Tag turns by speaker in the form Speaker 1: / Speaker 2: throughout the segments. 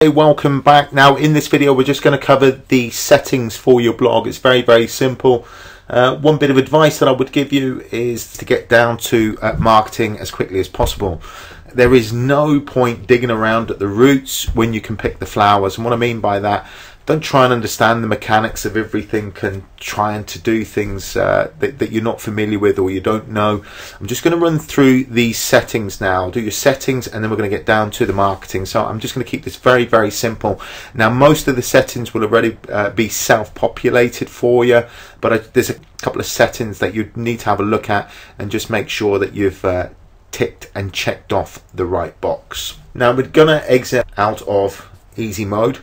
Speaker 1: Hey, welcome back. Now in this video we're just going to cover the settings for your blog. It's very simple. One bit of advice that I would give you is to get down to marketing as quickly as possible. There is no point digging around at the roots when you can pick the flowers. And what I mean by that, don't try and understand the mechanics of everything and trying to do things that you're not familiar with or you don't know. I'm just going to run through these settings now. Do your settings and then we're going to get down to the marketing. So I'm just going to keep this very simple. Now most of the settings will already be self-populated for you, but there's a couple of settings that you need to have a look at and just make sure that you've ticked and checked off the right box. Now we're going to exit out of easy mode.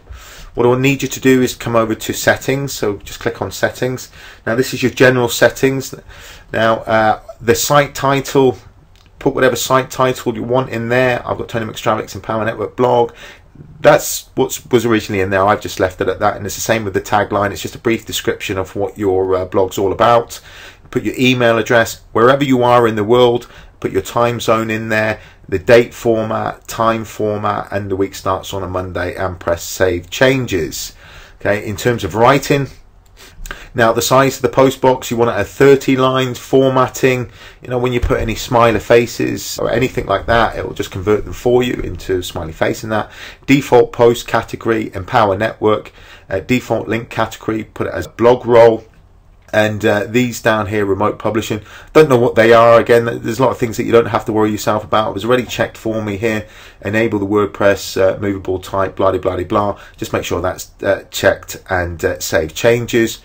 Speaker 1: What I need you to do is come over to settings, so just click on settings. Now this is your general settings. Now the site title, put whatever site title you want in there. I've got Tony McStravick's Empower Network blog. That's what was originally in there. I've just left it at that, and it's the same with the tagline. It's just a brief description of what your blog's all about. Put your email address wherever you are in the world. Put your time zone in there, the date format, time format, and the week starts on a Monday, and press save changes. Okay, in terms of writing, now the size of the post box, you want it at 30 lines. Formatting, you know, when you put any smiley faces or anything like that, it will just convert them for you into smiley face and that. Default post category, Empower Network. Default link category, put it as blog roll. And these down here, remote publishing, don't know what they are. Again, there's a lot of things that you don't have to worry yourself about. It was already checked for me here. Enable the WordPress movable type, blah blah blah. Just make sure that's checked and save changes.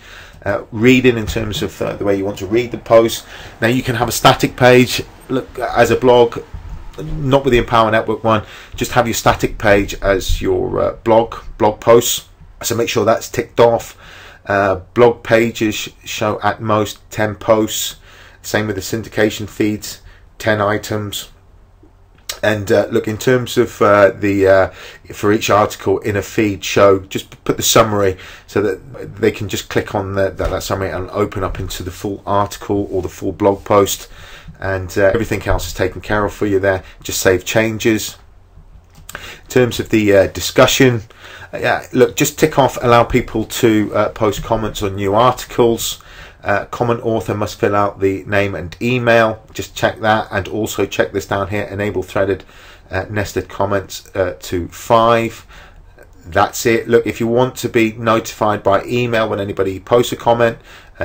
Speaker 1: Reading in terms of the way you want to read the post. Now you can have a static page. Look, as a blog, not with the Empower Network one. Just have your static page as your blog posts. So make sure that's ticked off. Blog pages show at most 10 posts. Same with the syndication feeds, 10 items. And look, in terms of for each article in a feed show, just put the summary so that they can just click on that summary and open up into the full article or the full blog post. And everything else is taken care of for you there. Just save changes. In terms of the discussion, look, just tick off allow people to post comments on new articles. Comment author must fill out the name and email. Just check that, and also check this down here, enable threaded nested comments to 5. That's it. Look, if you want to be notified by email when anybody posts a comment,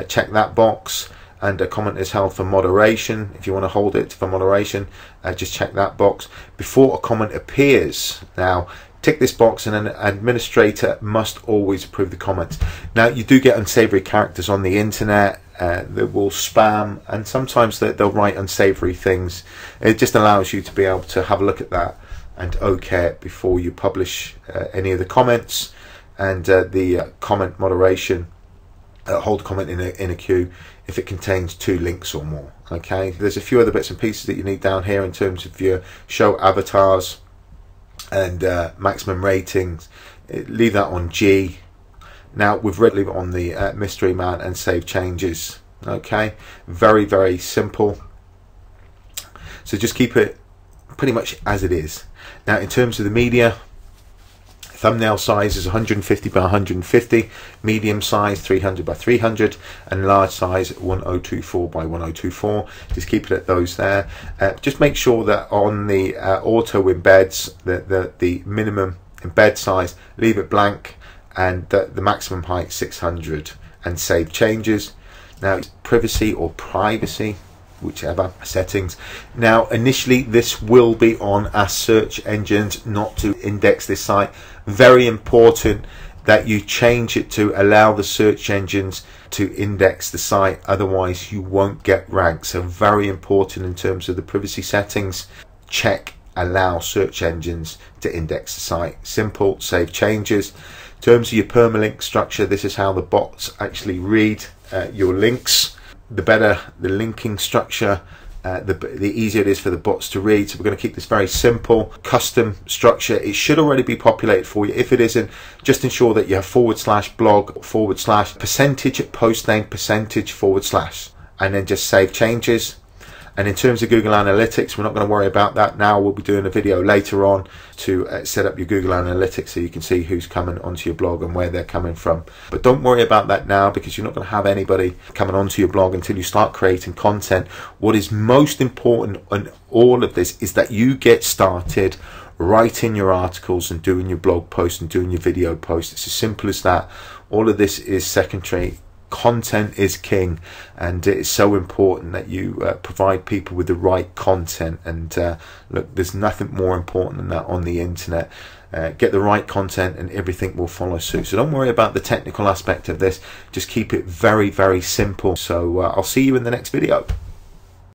Speaker 1: check that box. And a comment is held for moderation. If you want to hold it for moderation, just check that box. Before a comment appears, now tick this box, and an administrator must always approve the comments. Now you do get unsavory characters on the internet that will spam, and sometimes they'll write unsavory things. It just allows you to be able to have a look at that and okay it before you publish any of the comments. And the comment moderation, hold comment in a queue if it contains 2 links or more. Okay, there's a few other bits and pieces that you need down here in terms of your show avatars and maximum ratings. Leave that on G. Now we've leave it on the mystery man and save changes. Okay, very simple. So just keep it pretty much as it is. Now in terms of the media, thumbnail size is 150 by 150, medium size 300 by 300, and large size 1024 by 1024. Just keep it at those there. Just make sure that on the auto embeds, the minimum embed size, leave it blank, and the maximum height 600, and save changes. Now privacy or privacy, whichever settings. Now initially this will be on as search engines, not to index this site. Very important that you change it to allow the search engines to index the site, otherwise you won't get ranked. So very important in terms of the privacy settings. Check allow search engines to index the site. Simple, save changes. In terms of your permalink structure, this is how the bots actually read your links. The better the linking structure, the easier it is for the bots to read. So we're going to keep this very simple. Custom structure, it should already be populated for you. If it isn't, just ensure that you have /blog /percentage post name %/, and then just save changes. And in terms of Google Analytics, we're not going to worry about that now. We'll be doing a video later on to set up your Google Analytics so you can see who's coming onto your blog and where they're coming from. But don't worry about that now, because you're not going to have anybody coming onto your blog until you start creating content. What is most important in all of this is that you get started writing your articles and doing your blog posts and doing your video posts. It's as simple as that. All of this is secondary. Content is king, and it's so important that you provide people with the right content. And look, there's nothing more important than that on the internet. Get the right content and everything will follow suit. So don't worry about the technical aspect of this. Just keep it very, very simple. So I'll see you in the next video.